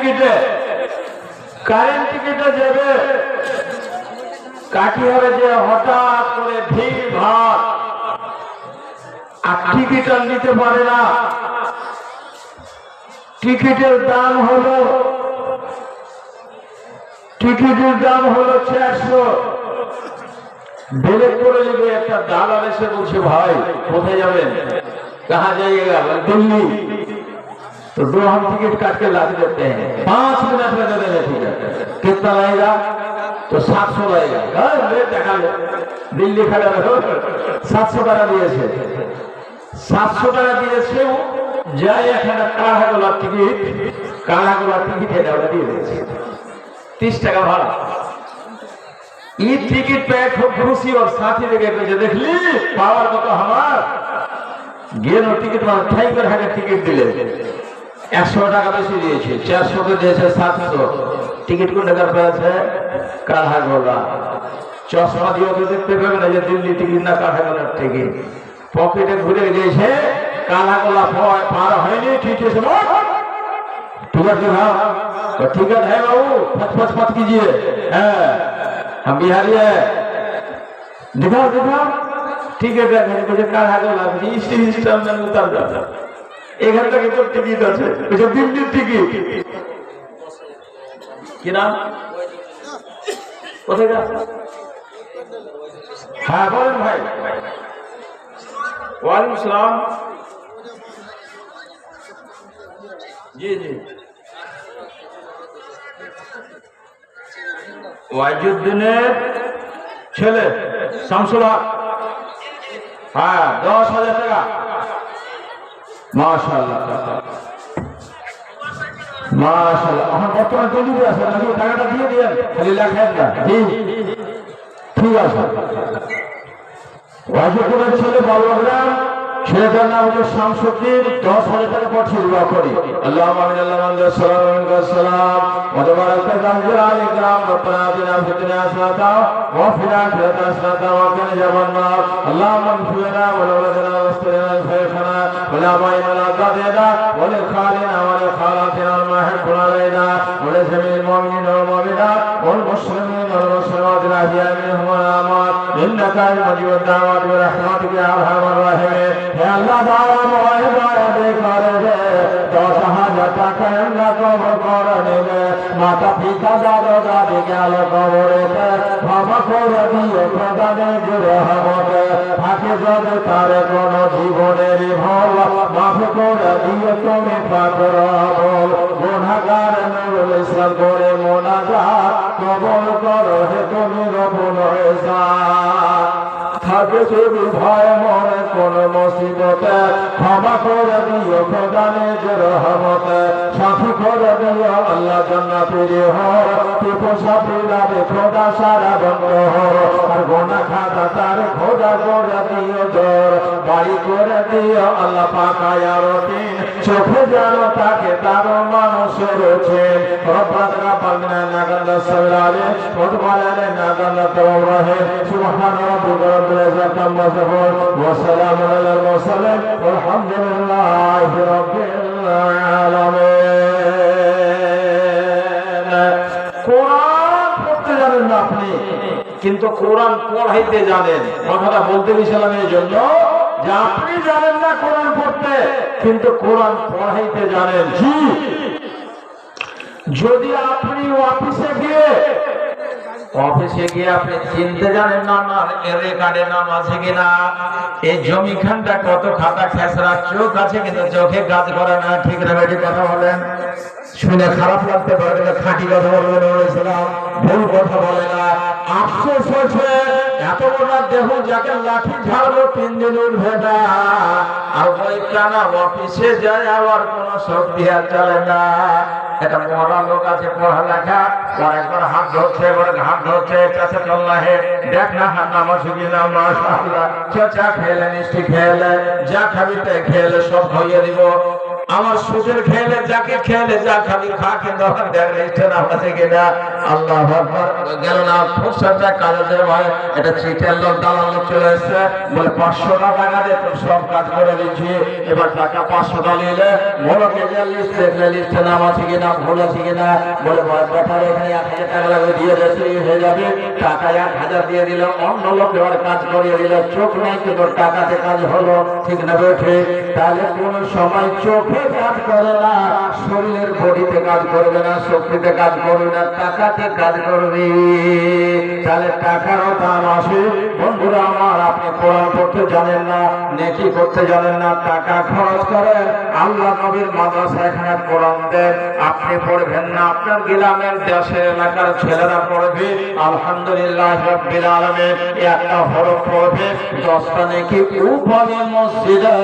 টিকিটে, কারেন্ট টিকিটে যাবে কাটিহারে যে হঠাৎ করে ভিড় ভাড় আর টিকিট আর নিতে পারে না। টিকিটের দাম হলো 400। বেলেট করে নেবে একটা দালাল এসে বলছে ভাই কোথায় যাবেন, কাহা যাইয়েগা, दिल्ली। तो 2 हम टिकट काट के ला देते हैं, 5 मिनट में दे देंगे टिकट। कितना लगेगा? तो 700 लगेगा। देखा लो दिल्ली खड़ा रहो, 700 টাকা দিয়েছে। 700 টাকা দিয়েছে যাই এখানে কালাগোলা টিকিট এটা দিয়ে দিয়েছে 30 টাকা ভাড়া। ये टिकट पे खूब खुशी और साथी लगे देखली पावर कत हमार गेल टिकट में ठाई कर टिकट दिले 100 টাকা বেশি দিয়েছে, 400 কে দিয়েছে 700। টিকিট কোন টাকার পেয়েছে? কালাগোলা। চশমা দিয়ে তো দেখতে পাবে না যে দিল্লি টিকিট না কালাগোলার টিকিট। পকেটে ঘুরে গিয়েছে, कालागोला पार है ठीक है। टिकट दिखाओ। तो टिकट है बाबू, मत कीजिए, हम बिहारी है, दिखाओ। टिकट है मुझे कालागोला इस सिस्टम में उतर जाता। 1 घंटा के तो टिकट আছে, मुझे दिल्ली टिकट কি নাম কোথায় গা? হ্যাঁ বলেন ভাই। ওয়ালাইকুম আসসালাম। जी ওয়াইজুদ্দিনের ছেলে শামসুল হক। হ্যাঁ 10,000 টাকা। মাশাআল্লাহ মাশাআল্লাহ। আমার বর্তমানে দিল্লিতে আছে নাকি? টাকাটা দিয়ে দিয়েন, খালি লেখেন না। জি ঠিক আছে। ওয়াইজুদ্দিনের ছেলে বলরাম, ছেলেটার নাম হচ্ছে শামসুদ্দিন। 10,000 টাকা পাঠিয়ে দোয়া করি। আল্লাহুম্মা আমিন আল্লাহুম্মা সাল্লাম ওয়া তাবারাকা জালাল ইকরাম রব্বানা আতিনা ফিদ দুনিয়া হাসানাতাও ওয়া ফিল আখিরাতি হাসানাতাও ওয়া কিনা আযাবান্নার। আল্লাহুম্মা ইগফির লানা ওয়া লাওলাদানা ওয়াসতারনা ফায়খানা ওয়া লা মাইনা লা দাদিনা ওয়া লি খালিনা ওয়া লি খালাতিনা ওয়া মাহিকুল আলাইনা ওয়া লি জামিল মুমিনিনা ওয়া মুমিনাত ওয়াল মুসলিমিনা ওয়াল মুসলিমাত আল আহইয়া মিনহুম ওয়াল আমওয়াত ইন্নাকা মুজিবুদ দাওয়াতি ওয়া রাহমাতুকা ইয়া আরহামার রাহিমিন। হে আল্লাহ দাও মওয়াইদা করে দে 10,000 টাকা আমরা কবর করে নেবে। মাতা পিতা দাদা দাদি গেল কবরেতে, ক্ষমা করে দিও খোদানের রহমতে। থাকে যদি তার কোন জীবনের ভুল, মাফ করে দিও তুমি পাক রব্বুল। গুনাহগার নুরুল ইসলাম করে মোনাজাত কবুল করো হে তুমি রব্বুল ইজ্জাত। থাকে যদি ভয় মনে কোন মুসিবতে, ক্ষমা করে দিও খোদানের রহমতে। সাথী করে দিও আল্লাহ জান্নাতের হর, পিপসা পিলাবে খোদা সারা বন্ধ হর। আর গোনা খাতা তার খোদা করে দিও জোর, বাড়ি করে দিও আল্লাহ পাকায়া রটিন। চোখে যেন তাকে তার মানুষের রয়েছেন। রব্বানা পালনা নাগান্দা সালালে ওদবালালে নাগান্দা তাওরাহে সুবহান রাব্বিকা রাব্বিল ইজ্জাতি আম্মা ইয়াসিফুন ওয়া সালামুন আলাল মুরসালিন ওয়ালহামদুলিল্লাহি রাব্বিল আলামিন। কোরআন পড়তে জানেন না আপনি, কিন্তু কোরআন পড়াইতে জানেন। কথাটা বলতে গেছিলাম এই জন্য যে আপনি জানেন না কোরআন পড়তে, কিন্তু কোরআন পড়াইতে জানেন। জি, যদি আপনি অফিসে গিয়ে আপনি চিনতে জানেন না এর রেকর্ডে নাম আছে কিনা, এই জমিখানটা কত খাতা খেসরা, চোখ আছে কিন্তু চোখে কাজ করে না। ঠিক না বেটি কথা বলেন? শুনে খারাপ লাগতে পারে কিন্তু খাঁটি কথা বলবেন, ভুল কথা বলে না। আফসোস হয়েছে এত বড় দেহ যাকে লাঠি ঝাড়লো 3 দিন উঠবে না, আর ওই টানা অফিসে যায় আবার কোন শক্তি আর চলে না। এটা মরা লোক আছে পড়ালেখা, একবার হাত ধরছে, এবার ঘাট ধরছে, কাছে চল না হে দেখ না হাত নামা শুকিয়ে না। মাশাআল্লাহ চা খেলে মিষ্টি খেলে যা খাবি তাই খেলে সব খাইয়ে দিব। আমার সুদের খেলে যাকে খেলে যা খাবি খা, কিন্তু আমার লিস্টে নাম আছে কিনা। আল্লাহ আকবার। গেল না ফুরসাদটা কাজে ভাই, এটা চিটের লোক দালাল লোক চলে এসছে, বলে 500 টাকা দিয়ে তোর সব কাজ করে দিচ্ছি, এবার টাকা 500 টাকা নিলে বলো কে যে লিস্ট দেখলে লিস্টে নাম আছে কিনা, ভুল আছে কিনা। বলে ব্যাপারে এখানে 1000 টাকা লাগবে, দিয়ে দিয়েছে, হয়ে যাবে। টাকা 1000 দিয়ে দিল, অন্য লোক এবার কাজ করিয়ে দিল, চোখ নেই কিন্তু টাকাতে কাজ হলো, ঠিক না বেঠে? তাহলে কোন সময় চোখে কাজ করে না, শরীরের বডিতে কাজ করবে না, শক্তিতে কাজ করবে না, টাকাতে কাজ করবে। তাহলে টাকারও দাম আসে। বন্ধুরা আমার, আপনি কোরআন পড়তে জানেন না, নেকি করতে জানেন না, টাকা খরচ করেন, আল্লাহ নবীর মাদ্রাসা এখানে কোরআন দেন, আপনি পড়বেন না, আপনার গ্রামের দেশের এলাকার ছেলেরা পড়বে, আলহামদুলিল্লাহ রাব্বিল আলামিন, একটা হরফ পড়বে 10টা নেকি উপরে মসজিদে।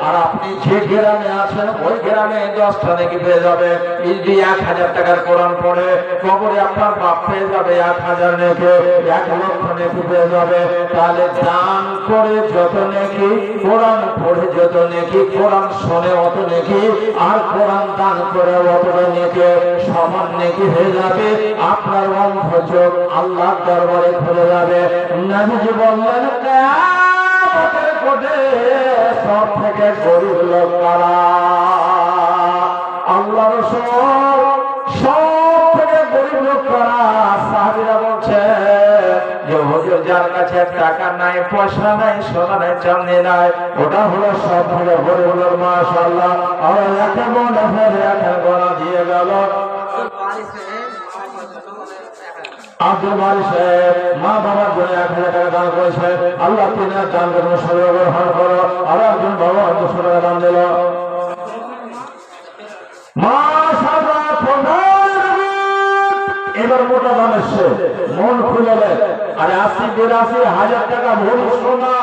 আর আপনি যে গ্রামে আছেন ওই গ্রামে 10টা নেকি পেয়ে যাবে। যদি 1000 টাকার কোরআন পড়ে কবরে আপনার বাপ পেয়ে যাবে 1000 নেকি, 1 লক্ষ নেকি পেয়ে যাবে। তাহলে দান করে যত নেকি, কোরআন পড়ে যত নেকি, কোরআন শুনে অত নেকি, আর কোরআন দান করে অতটা নেকি, সমান নেকি হয়ে যাবে। আপনার অন্তর আল্লাহর দরবারে খুলে যাবে। নবীজি বললেন কিয়ামতের কোঠে সব থেকে গরিব লোক কারা? আল্লাহ রাসূল সব থেকে গরিব লোক কারা? সাহাবীরা বলছে যে হুজুর যার কাছে টাকা নাই, পয়সা নাই, সোনা নাই, চাঁদি নাই, ওটা হলো সব থেকে গরিব লোক। মাশাআল্লাহ। আর একে বলে ফেলে একে বলা দিয়ে গেল আব্দুল মালিক সাহেব মা বাবার জন্য 1000 টাকা দান করেছে, আল্লাহ তিনার দান করবো সর্বগ্রহণ করো। আর একজন বাবা 200 টাকা দান দিল। এবার মোটা দাম এসছে, মন খুলে আরে 80-82 হাজার টাকা ভরি সোনা,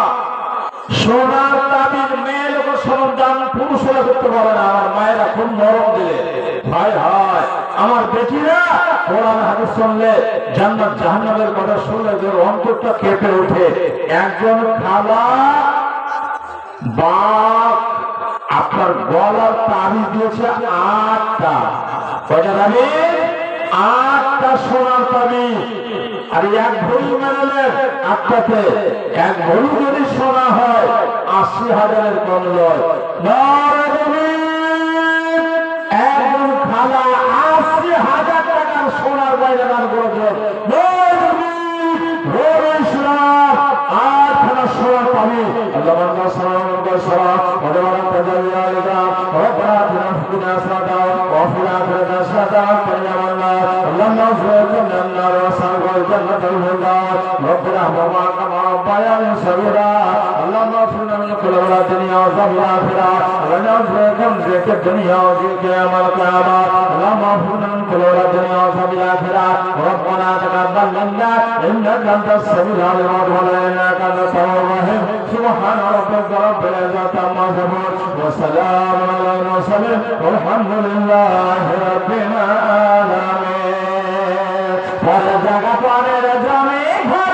সোনার দাবির মেয়ে লোক সব দান পুরুষেরা করতে পারে না। আমার মায়েরা খুব নরম দিলে, ভাই হয় আমার বেটিরা কোরআন হাদিস শুনলে, জান্নাত জাহান্নামের কথা শুনলে ওর অন্তরটা কেঁপে ওঠে। একজন খালা বাপ আপনার গলার তাবিজ দিয়েছে 8টা, কয়টা তাবিজ? 8টা সোনার তাবিজ। আর 1 ভরি মেলালেন 8টাতে, 1 ভরি যদি সোনা হয় 80,000-এর কম নয়। একজন খালা 80,000 টাকার সোনার বাইরে দান করেছে। 8খানা সোনার তাবিজ। আল্লাহ ربنا تقبل منا انك انت السميع العليم وانك انت التواب الرحيم سبحان ربك رب العزة عما يصفون وسلام على المرسلين والحمد لله رب العالمين। পরের জায়গা পরের জমি ঘর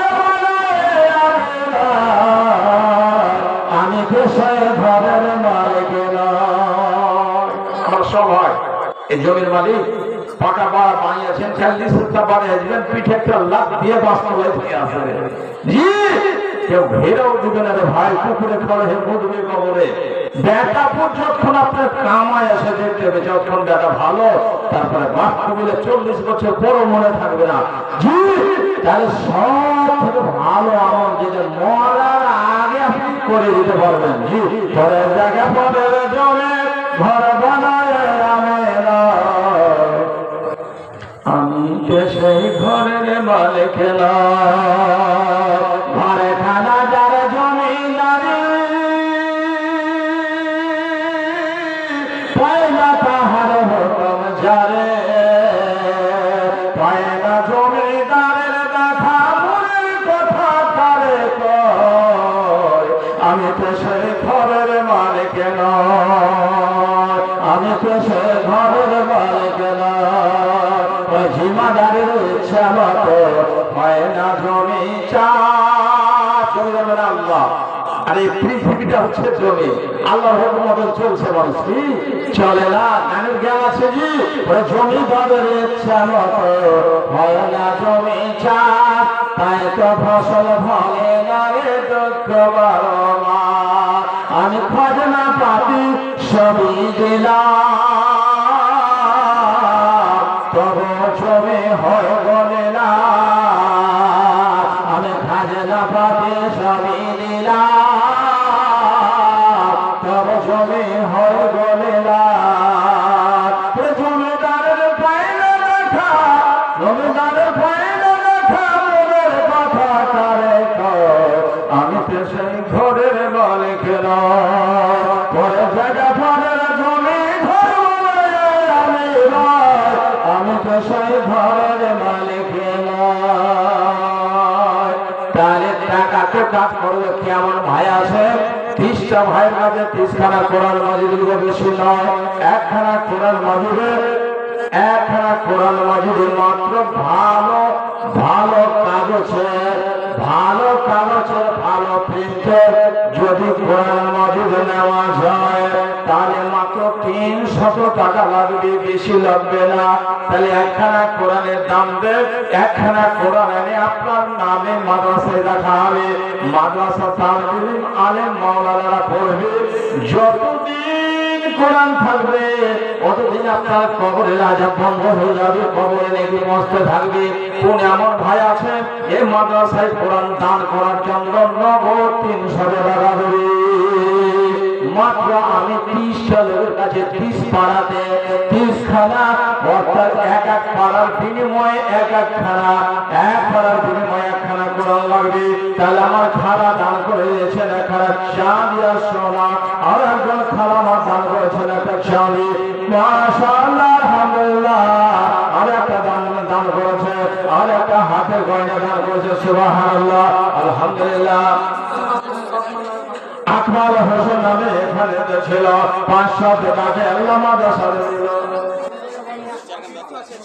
আমি দেশের ঘরের মালিক নয়। আমার সব হয় এই জমির মালিক পাকা বাড়া বানিয়েছেন, 40টা বাড়ি আসবেন, পিঠে একটা লাভ দিয়ে বাস্তবায় থেকে আসে। জি কেউ ঘেরাও দিবে না রে ভাই, পুকুরে খড়ে হে বুঝবে কবরে। বেটা যখন আপনার কামায় এসে দেখতে হবে, যখন বেটা ভালো, তারপরে বাপ কবিলে 40 বছর পরও মনে থাকবে না। জি তাহলে সব থেকে ভালো আমল যেটা মরার আগে আপনি করে দিতে পারবেন। জি পরের জায়গা পরের জমে ঘর বানায় আমি সেই ঘরের মালিক নয়। ঘরে খানা যার জমিদারি পয়লা তাহার হুকুম যারে, পয়লা জমিদারের দেখা মনের কথা তারে কয়। আমি তো সেই ঘরের মালিক নয়, আমি তো সেই ঘরের মালিক নয়। জিমাদারের ইচ্ছা মতো হয় না জমি চাষ। আল্লাহ আর এই পৃথিবীটা হচ্ছে জমি, আল্লাহর হুকুম মতো চলছে মানুষ কি চলে না। গানের জ্ঞান আছে জি, ওরা জমিদারের ইচ্ছা মতো হয় না জমি চাষ, তাই তো ফসল ফলে না রে দুঃখ বারমা। আমি খাজনা পাতি সবই দিলাম, তবু জমি হয় বলে না। আমি খাজনা পাতি সবই দিলাম, তবু জমি হয় বলে না। জমিদারের পাইলে দেখা, জমিদারের পাইলে দেখা মনের কথা তারে আমি তো সেই ঘরের মালিক নয়, পরে জায়গা পরের জমি ঘর আমি তো সেই ঘরের মালিক নয়। তাহলে টাকা তো কাজ করবে কেমন ভাই আছে? 30টা ভাইয়ের কাছে 30খানা কোরআন মাজিদের বেশি নয়, একখানা কোরআন মাজিদের, একখানা কোরআন মাজিদের মাত্র ভালো ভালো কাগজের, ভালো কাগজের ভালো প্রিন্টের যদি কোরআন মাজিদ নেওয়া যায় তাহলে মাত্র 300 টাকা লাগবে, বেশি লাগবে না। তাহলে একখানা কোরআনের দাম দেন, একখানা কোরআন এনে আপনার নামে মাদ্রাসায় রাখা হবে, মাদ্রাসা তালিম আলেম মাওলানারা পড়বে। যতদিন কোরআন থাকবে অতদিন আপনার কবরের আযাব বন্ধ হয়ে যাবে, কবরে নেকি মস্ত থাকবে। কোন এমন ভাই আছে এই মাদ্রাসায় কোরআন দান করার জন্য নগদ 300 টাকা দেবে? মাত্র আমি 30টা লোকের কাছে 30 পাড়াতে 30খানা, অর্থাৎ এক এক পাড়ার বিনিময়ে এক একখানা, এক পাড়ার বিনিময়ে একখানা কোরআন লাগবে। তাহলে আমার খালা দান করে দিয়েছেন একখানা চাঁদি আর সোনা, আর একজন খালা আমার দান করেছেন একটা চাঁদি, মাশাআল্লাহ আলহামদুলিল্লাহ। আর একটা দান করেছে, আর একটা হাতের গয়না দান করেছে, সুবহানাল্লাহ আলহামদুলিল্লাহ। আকমাল হোসেন নামে এখানে ছিল 500 টাকা আল্লাহ মাদ্রাসা দিল।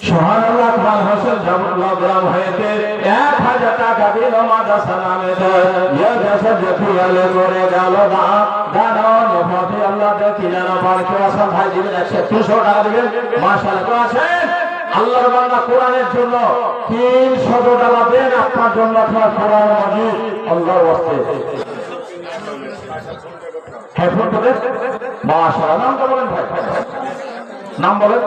সুবহানাল্লাহ। আকমাল হোসেন জামুল্লাহ গ্রাম হইতে 1000 টাকা দিল মাদ্রাসা নামে। ইয়া দেশে দেখি আলে করে গেল না দানো নফতি আল্লাহ দেখি জানা পারকে আসান ভাই দিবেন 100 টাকা দিবেন। মাশাআল্লাহ আছেন আল্লাহর বান্দা কোরআনের জন্য 300 টাকা দেন আপনার জন্য, আপনার কোরআন মাজিদ আল্লাহর ওয়াস্তে। হ্যাঁ ফোন করে মাশাআল্লাহ। নাম বলেন ভাই, নাম বলেন।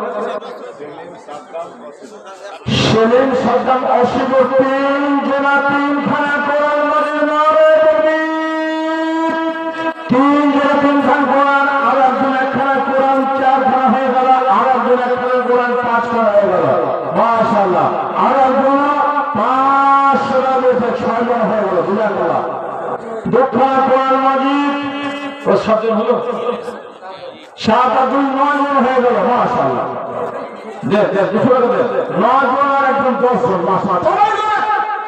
সেলিম সাদ্দাম অসীমুদ্দিন জেলা 3খানা কোরআন মাজিদ নারে তাকবীর। 3 জেলা 3খানা কোরআন, আর একজন একখানা কোরআন 4খানা হয়ে গেল, আর একজন একখানা কোরআন 5খানা হয়ে গেল মাশাআল্লাহ। আর একজন 500 টাকা 6জন হয়ে গেল, বুঝা গেল। 2খানা কোরআন মাজিদ ও 7জন হলো, 7 আর 2 9জন হয়ে গেল মাশাআল্লাহ। দেখ 9জন আর একজন 10জন মাশাআল্লাহ।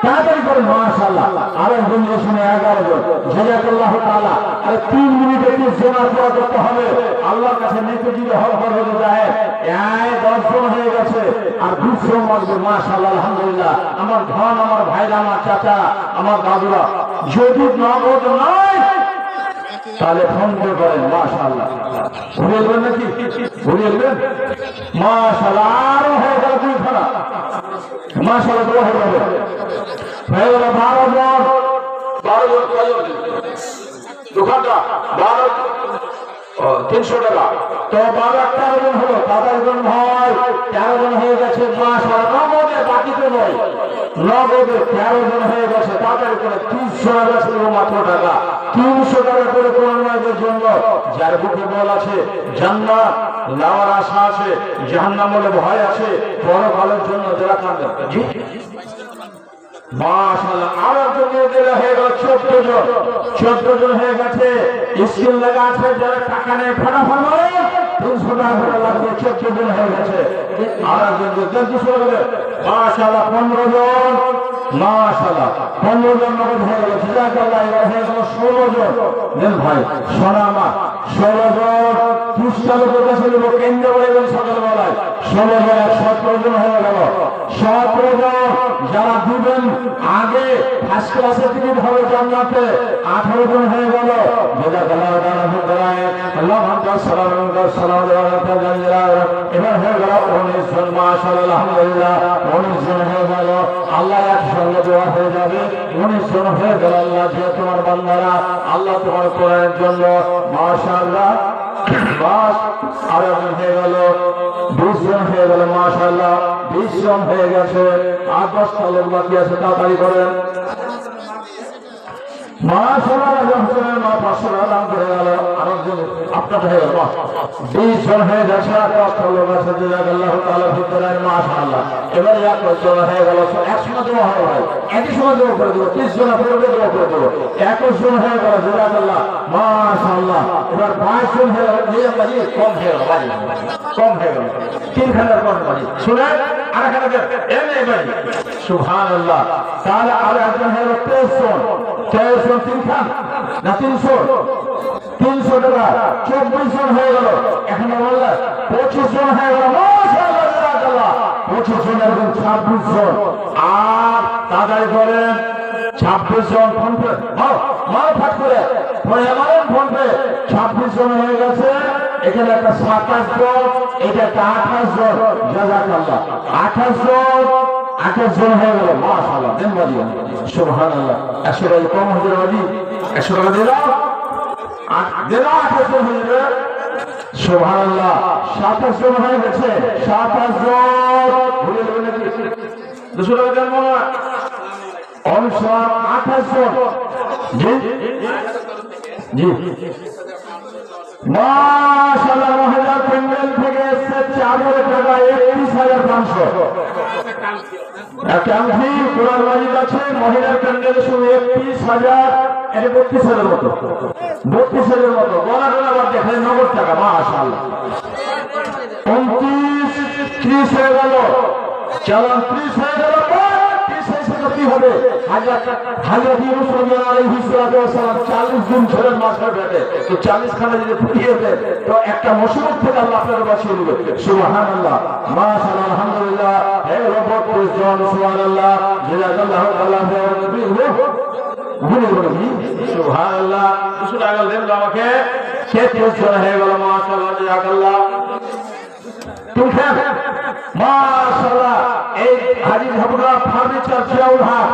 তাড়াতাড়ি করে মাশাআল্লাহ। আর একজন এখানে 11 জন জাযাকাল্লাহু তাআলা। আর 3 মিনিটে কি জেনা পড়া করতে হবে, আল্লাহর কাছে নেকি যদি হক হয়ে যায়। 10 জন হয়ে গেছে আর 200 মাগবে মাশাআল্লাহ আলহামদুলিল্লাহ। আমার ধন, আমার ভাইরা, আমার চাচা, আমার দাদুরা যদি নগদ নয় তাহলে ফোন করে করেন মাশাআল্লাহ। ঘুরিয়ে দেবেন নাকি? ঘুরিয়ে দেবেন মাশাআল্লাহ। আরো হয়ে গেল 2খানা মাশাআল্লাহ। দোয়া হয়ে যাবে হয়ে গেল 12 জন। 12 জন কয়জন? 2 ঘন্টা 12 300 টাকা তো 12 13 জন হলো। 13 জন ভাই 13 জন হয়ে গেছে মাশাআল্লাহ। নগদে বাকিতে নয়, নগদে 13 জন হয়ে গেছে। তাড়াতাড়ি করে 300 টাকা ছিল মাত্র টাকা, 300 টাকা করে কোরআন মাজিদের জন্য। যার বুকে বল আছে, জান্নাত নেওয়ার আশা আছে, জাহান্নাম বলে ভয় আছে, পরকালের জন্য যারা কাঁদেন জি মাশাআল্লাহ। আর একজন দিলে হয়ে গেল 14 জন, 14 জন হয়ে গেছে। স্কিল লাগা আছে, যারা টাকা নেই ফটাফট 300 টাকা করে লাগবে, 14 জন হয়ে গেছে। আর একজন জলদি শুরু করে মাশাআল্লাহ 15 জন মাশাআল্লাহ। 15 জন নগদ হয়ে গেল, জাযাকাল্লাহ। এবার হয়ে গেল 16 জন। দেন ভাই সোনা আমার 16 জন। 30টা লোকের কাছে নেব, কেন্দ্র বলে দেন সকালবেলায় 16 জন 17 জন হয়ে গেল। 17 জন যারা দিবেন আগে ফার্স্ট ক্লাসে টিকিট হবে জান্নাতে 18 জন হয়ে গেল। জাযাকাল্লাহু তাআলা ফিদ্দারায়ে আল্লাহু আকবার সালাম এবার হয়ে গেল 19 জন। মাশাআল্লাহ আলহামদুলিল্লাহ 19 জন হয়ে গেল। আল্লাহ একসঙ্গে দোয়া হয়ে যাবে। 19 জন হয়ে গেল। আল্লাহ যে তোমার বান্দারা আল্লাহ তোমার কোরআনের জন্য মাশাআল্লাহ বাস আর হয়ে গেল 20 জন হয়ে গেল। মাশাআল্লাহ 20 জন হয়ে গেছে। আর 10টা লোক বাকি আছে, তাড়াতাড়ি করেন। মাশাআল্লাহ আলহামদুলিল্লাহ মা 500 দান করে গেল। আরেকজন আপনার হয়ে গেল 20 জন হয়ে গেছে। আর 10টা লোক আছে। জাযাকাল্লাহু তাআলা ফিদ্দারায়ে মাশাআল্লাহ। এবার 21 জন হয়ে গেল। একসঙ্গে দোয়া হবে ভাই, একই সময় দোয়া করে দেবো। 30 জন আপনাদের দোয়া করে দেবো। 21 জন হয়ে গেল। জাযাকাল্লাহ মাশাআল্লাহ। এবার 22 জন হয়ে গেল। কম হয়ে গেল ভাই, কম হয়ে গেল। 3 খানার কম ভাই শুনেন। আর এখানে এনে ভাই সুবহানাল্লাহ। তাহলে আর একজন হয়ে গেল 23 জন। 23 জন 3 খান না 300 টাকা 24 জন হয়ে গেল। এখন বললেন 25 জন হয়ে গেল। মাশাআল্লাহ জাযাকাল্লাহ 25 জন এবং 26 জন। আর তাড়াতাড়ি করেন 26 জন ফোন পে মাল ফাট করে পরে আমাদের ফোন পে 26 জন হয়ে গেছে। এখানে একটা 27 জন, এটা একটা 28 জন। জাযাকাল্লাহ 28 জন হয়ে গেল। মাশাআল্লাহ দেন বাড়ি সুবহানাল্লাহ। 100 টাকা কম হয়ে যাবে। 100 টাকা দিলাম দিল 28 জন হয়ে যাবে। সুবহানাল্লাহ 27 জন হয়ে গেছে। 27 জন ভুলে যাবে নাকি 200 টাকা দেন মনে 28 জন। জি জি মাশাআল্লাহ মহিলা প্যান্ডেল থেকে এসেছে 4 টাকা 31,500। কামজি কোরআন মাজিদ আছে মহিলার প্যান্ডেল শুধু 31,000 এটা 32,000 মতো 32,000 মতো গলা বাদ দেখে নগদ টাকা। মাশাআল্লাহ 29 30 হয়ে গেল। চালান 30 হয়ে গেল। 30 হয়েছে কি হবে? হাজরত ইউনূস আলাইহিস সালাম 40 দিন ছিলেন মাছের পেটে। তো 40 খানা যদি ফুটিয়ে দেয় তো একটা মুসিবত থেকে আল্লাহ আপনাকে বাঁচিয়ে দিবে। সুবহানাল্লাহ মাশাআল্লাহ আলহামদুলিল্লাহ। হে রব 30 জন সুবহানাল্লাহ। জাযাকাল্লাহু তাআলা সুবহানাল্লাহ। 200 টাকা দেন আমাকে। 33 জন হয়ে গেল। মাশাআল্লাহ জাযাকাল্লাহ। মাশাআল্লাহ এই হাজী ঝাবুরা ফার্নিচার চাউলহাট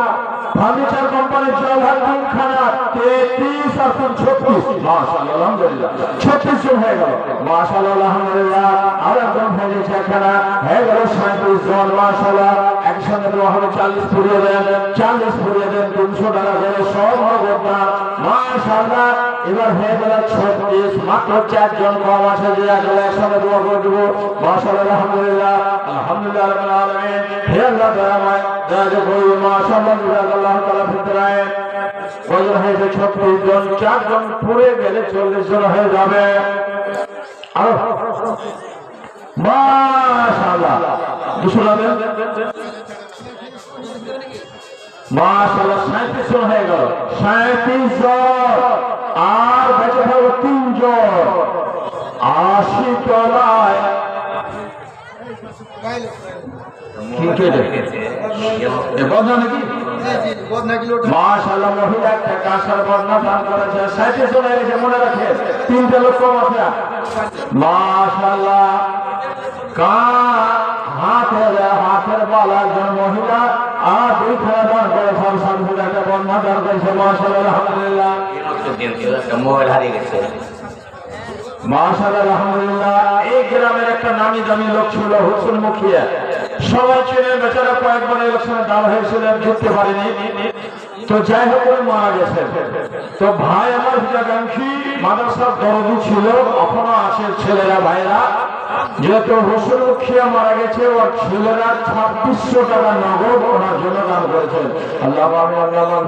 ফার্নিচার কোম্পানি চাউলহাট খানা 33 আর 36। মাশাআল্লাহ আলহামদুলিল্লাহ 36 জন হয়ে গেল। মাশাআল্লাহ আলহামদুলিল্লাহ। আর একজন হয়ে গেছে এখানে হয়ে গেল 37 জন। মাশাআল্লাহ একসঙ্গে দোয়া হবে 40 ফুরিয়ে দেন 300 টাকা করে সব ভগবান। মাশাআল্লাহ এবার হয়ে গেল 36। মাত্র 4 জন কম আছে। যে আসলে একসঙ্গে দোয়া করে দেবো। মাশাআল্লাহ আলহামদুলিল্লাহ আলহামদুলিল্লাহ রাব্বিল আলামিন। হে আল্লাহ দয়াময় দয়া করুন। মাশাআল্লাহ জাযাকাল্লাহু তাআলা ফিদ্দারায়ে ওজন হয়েছে 36 জন। 4 জন পুরে গেলে 40 জন হয়ে যাবে। আর মাশাআল্লাহ 200 টাকা মাশাআল্লাহ 37 জন হয়ে গেল। 37 জন। আর বেঁচে থাকবে 3 জন। 80 তলায় মাশাআল্লাহ মহিলা একটা কাঁসার বদনা দান করেছে। 37 জন হয়ে গেছে। মনে রাখে 3টা লোক কম আছে। মাশাআল্লাহ হাতের বালা একজন মহিলা আর 2 খানা দান করে সব একটা বদনা দান করেছে। মাশাআল্লাহ আলহামদুলিল্লাহ। মোবাইল হারিয়ে গেছে। মাশাআল্লাহ আলহামদুলিল্লাহ। এই গ্রামের একটা নামি দামি লোক ছিল হোসেন মুখিয়া। সবাই ছিলেন বেচারা কয়েকবার ইলেকশনে দাঁড় হয়েছিলেন, জিততে পারেনি। তো যাই হোক মারা গেছে। তো ভাই আমার হিতাকাঙ্ক্ষী মাদ্রাসার দরদি ছিল, এখনো আছে ছেলেরা ভাইরা। যেহেতু হোসেন মুখিয়া মারা গেছে ওর ছেলেরা 2600 টাকা নগদ ওনার জন্য দান করেছেন। আল্লাহ মাশাআল্লাহ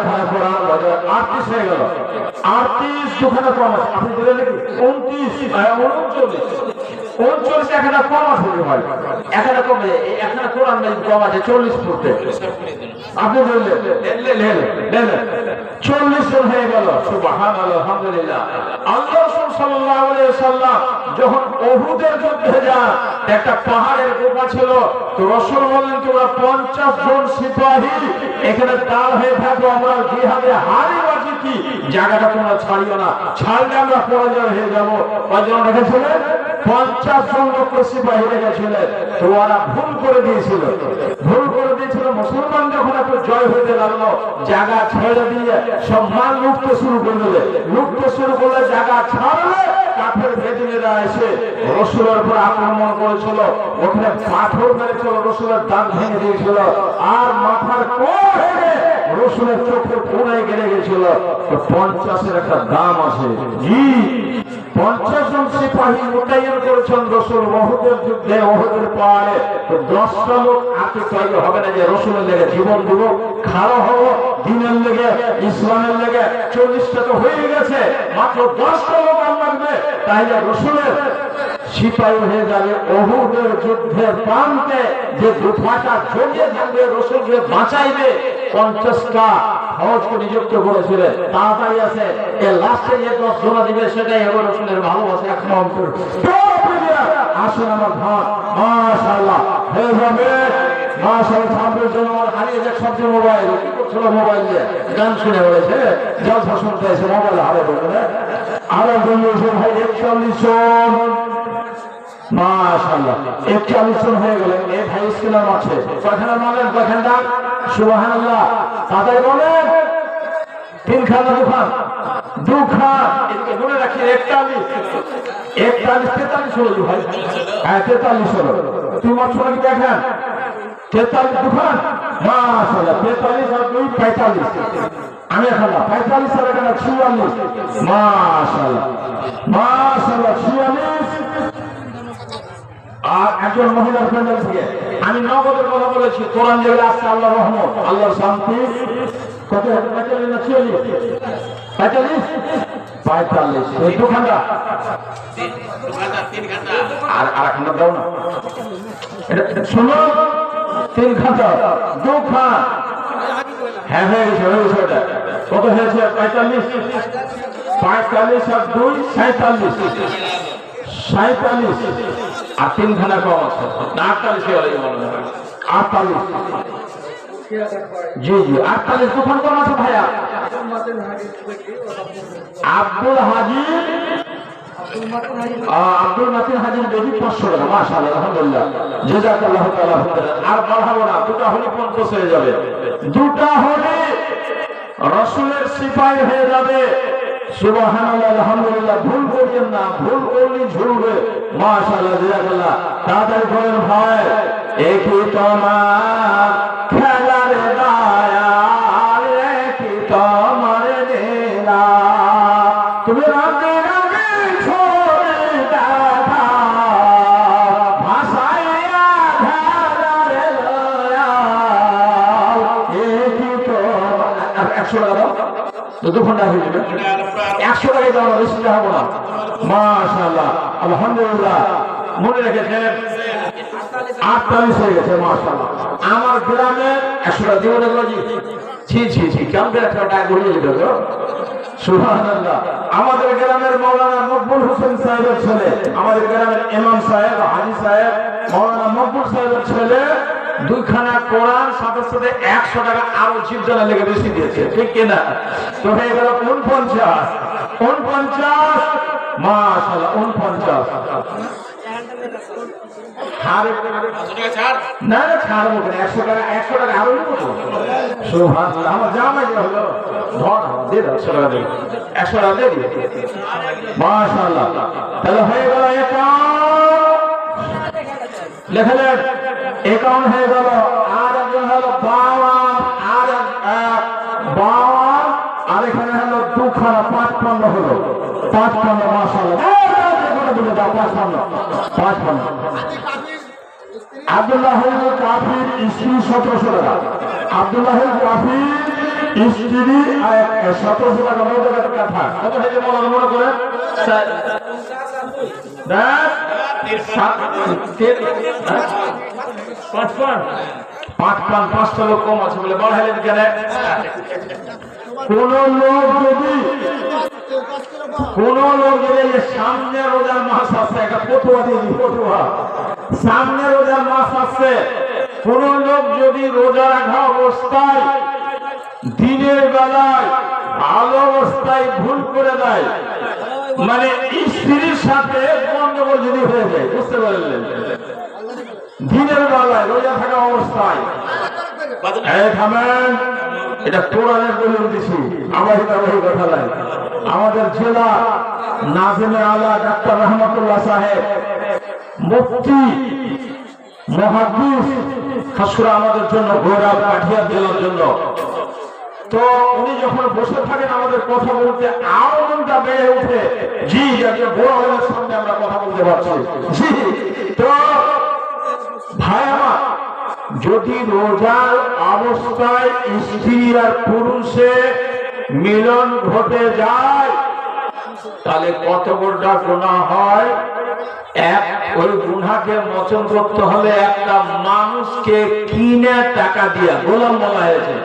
খানা কোরআন বাজার 38 হয়ে গেল। 38 দুখানা কম আছে। আপনি দিলেন নাকি 29 39 এখানে কম আছে ভাই। এখানে কমে এখানে কোরআন কম আছে 40 ফুটে। আপনি বললেন 40 জন হয়ে গেল। সুবহানাল্লাহ আলহামদুলিল্লাহ। আল্লাহ রাসূল সাল্লাল্লাহু আলাইহি সাল্লাম যখন উহুদের যুদ্ধে যান, একটা পাহাড়ের গুহা ছিল, তো রাসূল বললেন তোমরা 50 জন সিপাহী এখানে দাঁড় হয়ে থাকো, আমরা জিহাদে হারি বাজি কি জায়গাটা তোমরা ছাড়িও না, ছাড়লে আমরা পরাজয় হয়ে যাবো। কয়জন রেখেছিলেন? 50 জন লোক সিপাহী রেখেছিলেন। তো ওরা ভুল করে দিয়েছিল, মুসলমান যখন একটু জয় হইতে লাগলো, জায়গা ছেড়ে দিয়ে সব মাল লুটতে শুরু করে দিলে, জায়গা ছাড়লে কাফের বেদিনেরা এসে রাসূলের উপর আক্রমণ করেছিল, ওখানে পাথর মেরেছিল, রাসূলের দাঁত ভেঙে দিয়েছিল, আর মাথার কোর ভেঙে রাসূলের চোখের কোণায় গেড়ে গেছিল। 50-এর একটা দাম আছে। জি, 50 জন সিপাহী মোতায়েন করেছেন রাসূল উহুদের যুদ্ধে, উহুদের পাহাড়ে। 10টা লোক আতে তৈরি হবে না যে রাসূলের লেগে জীবন দিব, খাড়া হব দ্বীনের লেগে, ইসলামের লেগে। 40টা তো হয়ে গেছে, মাত্র 10টা লোক আর লাগবে, তাহলে রাসূলের সিপাহী হয়ে যাবে। উহুদের যুদ্ধের প্রান্তে যে দুফাটা জড়িয়ে থাকবে, রাসূলকে বাঁচাইবে, 50টা ফৌজকে নিযুক্ত করেছিলেন। তাড়াতাড়ি আছে এ লাস্টে যে 10 জোড়া দিবে, সেটাই হবে রাসূলের ভালোবাসা। এক নম্বর আসুন আমার ভাই, মাশাআল্লাহ হয়ে যাবে। মাশাআল্লাহ ছাব্বিশ জন হারিয়ে যাক সবচেয়ে মোবাইল কি করছিল, মোবাইল দিয়ে গান শুনে বলেছে, জলসা শুনতে এসে মোবাইল হারে বলবে। আরো বন্ধু ভাই 41 জন, মাশাআল্লাহ 41 জন হয়ে গেলেন। এই ভাই স্কুলের মাঠে কয়খানা বলেন, কয়খানটা সুবহানাল্লাহ, তাদের বলেন 3 খানা দুখান এদিকে মনে রাখি। 41 43 হলো ভাই, হ্যাঁ 43 হলো। তুই মাছ নাকি দেখেন 43 দুখান, মাশাআল্লাহ 43 আর 2 45। আমি এখন 45 আর এখানে 46, মাশাআল্লাহ মাশাআল্লাহ 46। আর একজন মহিলার প্যান্ডেল থেকে আমি নগদের কথা বলেছি, কোরআন যেগুলো আসছে আল্লাহর রহমত, আল্লাহর শান্তি। কত 45 না 46? 45 এই দুখানটা আর আরেকখানটা দাও না, এটা শোনো 3 ঘন্টা দুখান। হ্যাঁ হয়ে গেছে, ওটা কত হয়েছে? 45 আর 2 47 আর 3 খানা কম আছে, 48। জি জি 48 দুখান কম আছে ভাইয়া। আব্দুল মাতিন হাজির বেশি 500 টাকা, মাশাআল্লাহ আলহামদুলিল্লাহ, জাযাকাল্লাহু তাআলা খাইরান। আর বাড়াবো না, দুটা হলে 50 হয়ে যাবে, দুটা হলে রাসূলের সিপাহী হয়ে যাবে। সুবহানাল্লাহ আলহামদুলিল্লাহ। ভুল করিয়েন না, ভুল করলে ঝুলবে। মাশাআল্লাহ জাযাকাল্লাহ। তাড়াতাড়ি করেন ভাই। একই তোমার খেলার দায়া, একই তোমার লীলা, তুমি রাতে রাতে ছোড়ে দাদা ভাসাইয়া ধারার লয়া, একই তোমার। 100 টাকা দাও, দু ঘন্টা হয়ে যাবে। 100 টাকায় দাও, বেশি হবো না। মাশাআল্লাহ আলহামদুলিল্লাহ। মনে রেখেছেন 48 হয়ে গেছে, মাশাআল্লাহ। আমার গ্রামে 100 টাকা দিব না জি জি জি, কেমন একটা টাকা ঘুরিয়ে দিল গো, সুবহানাল্লাহ। আমাদের গ্রামের মাওলানা মকবুল হোসেন সাহেবের ছেলে, আমাদের গ্রামের ইমাম সাহেব হাজী সাহেব মাওলানা মকবুল সাহেবের ছেলে 2 খানা কোরআন, সাথে সাথে 100 টাকা আরো জীবজনা লেগে বেশি দিয়েছে, ঠিক কিনা? তো হয়ে গেল 49, মাশাআল্লাহ 49। না না ছাড়বো, 100 টাকা আরো নিবো। সুবহানাল্লাহ। আমার জামাই হলো ধর দে 100 টাকা দে, 100 টাকা দে, মাশাআল্লাহ। তাহলে হয়ে গেল 51, লেখলেন 51 হয়ে গেল। আর একজন হলো 52, আর এখানে হলো 2 খানা 55 হলো, 55 মাশাআল্লাহ। আব্দুল্লাহ কাফির স্ত্রী 1700 টাকা, আব্দুল্লাহ কাফির স্ত্রী 1700 টাকা, 9 টাকা কাঠা। কত হয়েছে মনে করেন? 5-5 লোক কম আছে বলে বাড়াইলেন কেন? কোন লোক যদি সামনে রোজা ফতুয়া দিই ফতুয়া। সামনে রোজার মাস আসছে, কোন লোক যদি রোজা রাখা অবস্থায় দিনের বেলায় ভালো অবস্থায় ভুল করে দেয়, মানে স্ত্রীর সাথে গন্ডগোল যদি হয়ে যায়, বুঝতে পারলেন, দিনের বেলায় রোজা থাকা অবস্থায়, থামেন, এটা কোরআনের দলিল দিছি, আমার কথা নাই। আমাদের জেলা নাজিমে আলা ডাক্তার রহমতুল্লাহ সাহেব, মুফতি মুহাদ্দিস, খাস করে আমাদের জন্য গৌরব কাঠিয়ার জেলার জন্য। তো উনি যখন বসে থাকেন আমাদের কথা বলতে আরো মনটা বেড়ে উঠে। জি, বড় হলের সামনে আমরা কথা বলতে পারছি। জি, তো ভাই আমার, যদি রোজার অবস্থায় স্ত্রী আর পুরুষে মিলন ঘটে যায়, তাহলে কত বড় গুনাহ হয়। ওই গুনাহকে মোচন করতে হলে একটা মানুষকে কিনে টাকা দিয়া, গোলাম বলা হয়েছে,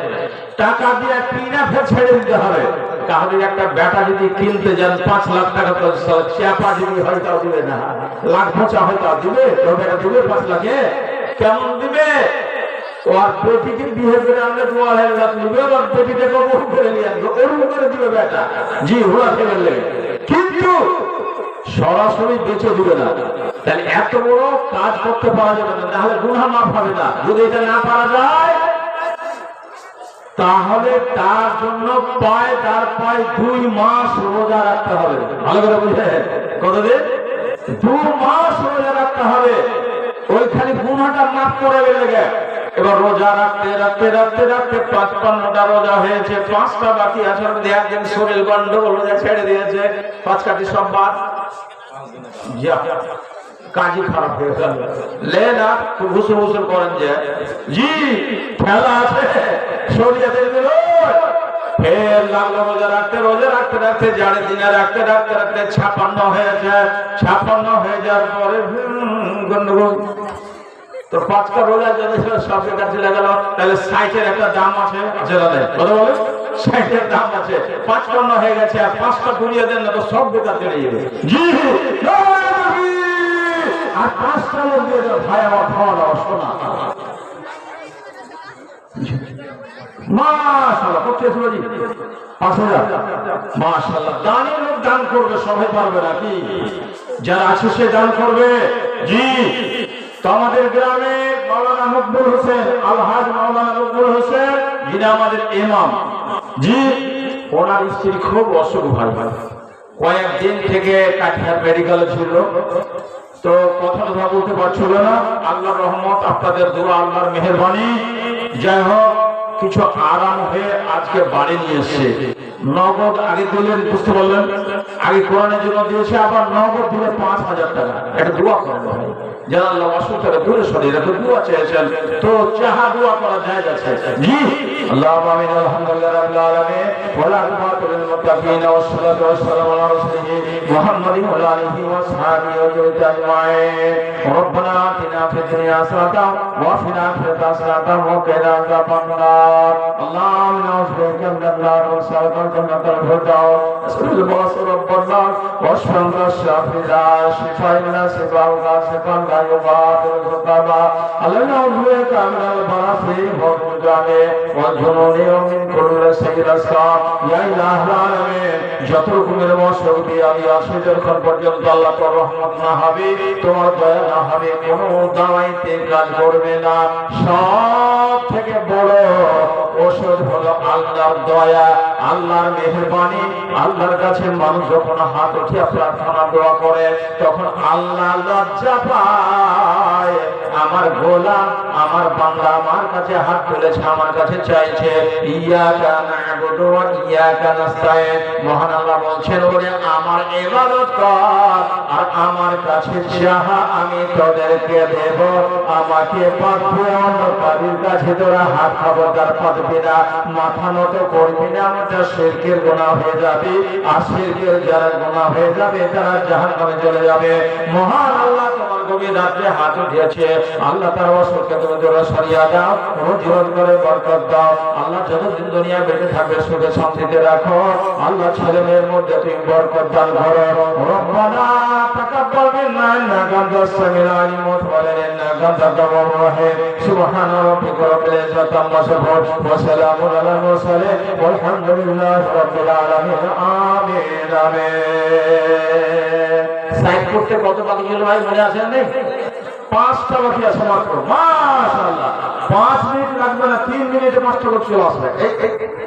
টাকা দিয়ে কিনে ছেড়ে দিতে হবে। তাহলে একটা বেটা যদি কিনতে যান 5 লাখ টাকা, তো চাপা যদি হয় তাও দিবে না, লাখ মোচা হয় তাও দিবে, তো বেটা দিবে 5 লাখে, কেমন দিবে? ওর বেটিকে বিয়ে করে আনলে 2.5 লাখ নিবে, ওর বেটিকে কবর করে নিয়ে আসবে, ওরকম করে দিবে বেটা। জি, ওরা ফেলে, কিন্তু সরাসরি বেঁচে দিবে না। তাহলে এত বড় কাজ করতে পারা যাবে না, তাহলে গুনাহ মাফ হবে না। যদি এটা না পারা যায়, তাহলে তার জন্য তার পায় 2 মাস রোজা রাখতে হবে। ভালো করে বুঝে, কতদিন? 2 মাস রোজা রাখতে হবে, ওইখানে গুনাহটা মাফ করে লেগে। এবার রোজা রাখতে রাখতে রাখতে রাখতে 55টা রোজা হয়েছে, 5টা বাকি আছে। একদিন শরীর গন্ডগোল, রোজা ছেড়ে দিয়েছে, 5 কাটি সব বাদ, কাজই খারাপ হয়ে গেল। লে না ঘুষুর ঘুষুর করেন যে, জি খেলা আছে শরীয়তের বিরোধ। ফের লাগলো রোজা রাখতে রাখতে জাড়ে দিনে রাখতে রাখতে 56 হয়েছে। 56 হয়ে যাওয়ার পরে গন্ডগোল। তো 5টা রোজা যদি সব বেকার চলে গেল, তাহলে 60-এর একটা দাম আছে, কত বলে? 60-এর দাম আছে। 55 হয়ে গেছে, আর 5টা ঘুরিয়ে দেন না তো সব বেকার চলে যাবে। জি, আর 5টা লোক দিয়ে যাও, ভাই আমার খাওয়া দাওয়া শোনা। মাশাআল্লাহ, কত ছিল জি? 5000। মাশাআল্লাহ, দানের লোক দান করবে, সবাই পারবে নাকি? যারা আছে সে দান করবে। জি, তো আমাদের গ্রামে মাওলানা মকবুল হোসেন, আলহাজ মাওলানা মকবুল হোসেন, যিনি আমাদের ইমাম, জি, ওনার স্ত্রী খুব অসুখ, ভাই কয়েকদিন থেকে কাঠিয়ার মেডিকেলে ছিল, তো কথা বলতে পারছিল না। আল্লাহর রহমত, আপনাদের দোয়া, আল্লাহর মেহেরবানি, যাই হোক কিছু আরাম হয়ে আজকে বাড়ি নিয়ে এসছে। নগদ আগে দিলেন, বুঝতে পারলেন, আগে কোরআনের জন্য দিয়েছে, আবার নগদ দিলে 5000 টাকা। এটা দোয়া করেন ভাই, যারা আল্লাহ অসুখ থেকে দূরে সরিয়ে রাখে, দোয়া চেয়েছেন, তো চাহা দোয়া করা যায় আছে। জি, আল্লাহুম্মা আমিন। আলহামদুলিল্লাহ রাব্বিল আলামিন, ওয়া লা ইলাহা ইল্লাল মুত্তাকিন, ওয়া সল্লাতু ওয়া সালামু আলা রাসূলিহি মুহাম্মাদিন ওয়া আলিহি ওয়া সাহবিহি আজমাইন। রব্বানা আতিনা ফিদ দুনিয়া হাসানাতাও ওয়া ফিল আখিরাতি হাসানাতাও ওয়া কিনা আযাবান্নার। আল্লাহুম্মা নাউযুবিকা মিনান নার ওয়া সালাতাল জান্নাতাল ফিরদাউস। আসআলুল বাসা রাব্বানা ওয়া শাফা শাফিরা শিফাইনা শিফাউকা শিফান লা ইউগাদিরু সাকামা। আল্লাহ নাউযুবিকা মিনাল বারাসি ওয়াল জামি ওয়াল জুনুনি ওয়া মিন কুল্লি সাইয়্যাতিন। ইয়া ইলাহাল আলামিন, যত রকমের অসুখ বিয়াদি আসে যখন পর্যন্ত আল্লাহ তোর রহমত না হবে, তোমার দয়া না হবে, কোনো দাওয়াইতে কাজ করবে না। সব থেকে বড় ওষুধ হলো আল্লাহর দয়া, আল্লাহর মেহেরবানি। আল্লাহর কাছে মানুষ যখন হাত উঠিয়ে প্রার্থনা দোয়া করে, তখন আল্লাহ লজ্জা পায়। আমার গোলাম, আমার বান্দা আমার কাছে হাত তুলেছে, আমার কাছে চাইছে, ইয়াকা না'বুদু ওয়া ইয়াকা নাস্তাইন। মহান আল্লাহ বলছেন, ওরে আমার ইবাদত কর আর আমার কাছে চাহা, আমি তোদেরকে দেব। আমাকে পাবি, অন্য কারোর কাছে তোরা হাত খবরদার পাবি না, মাথা নত করবি না। আমাদের শিরকের গুনাহ হয়ে যাবে, আর শিরকের যারা গুনাহ হয়ে যাবে তারা জাহান্নামে চলে যাবে। মহান আল্লাহ তোমার গভীর রাত্রে হাত উঠিয়েছে আল্লাহ তার অসুখকে তুমি দূরে সরিয়ে দাও, জীবন করে বরকত দাও আল্লাহ, যতদিন দুনিয়া বেঁচে থাকবে সুখে শান্তিতে রাখো আল্লাহ, ছেলে মেয়ের মধ্যে তুমি বরকত দান করো। রব্বানা তাকাব্বাল মিন্না ইন্নাকা আনতাস সামিউল আলিম ওয়া তুব আলাইনা ইন্নাকা আনতাত তাওয়াবুর রহিম। সুবহানা রাব্বিকা রাব্বিল ইজ্জাতি আম্মা ইয়াসিফুন ওয়া সালামুন আলাল মুরসালিন ওয়ালহামদুলিল্লাহি রাব্বিল আলামিন। আমিন আমিন। সাইড করতে কত বাকি ছিল ভাই মনে আছে নেই? 5টা বাকি আছে মাত্র। মাশাআল্লাহ 5 মিনিট লাগবে না, 3 মিনিটে 5টা বাকি চলে আসবে।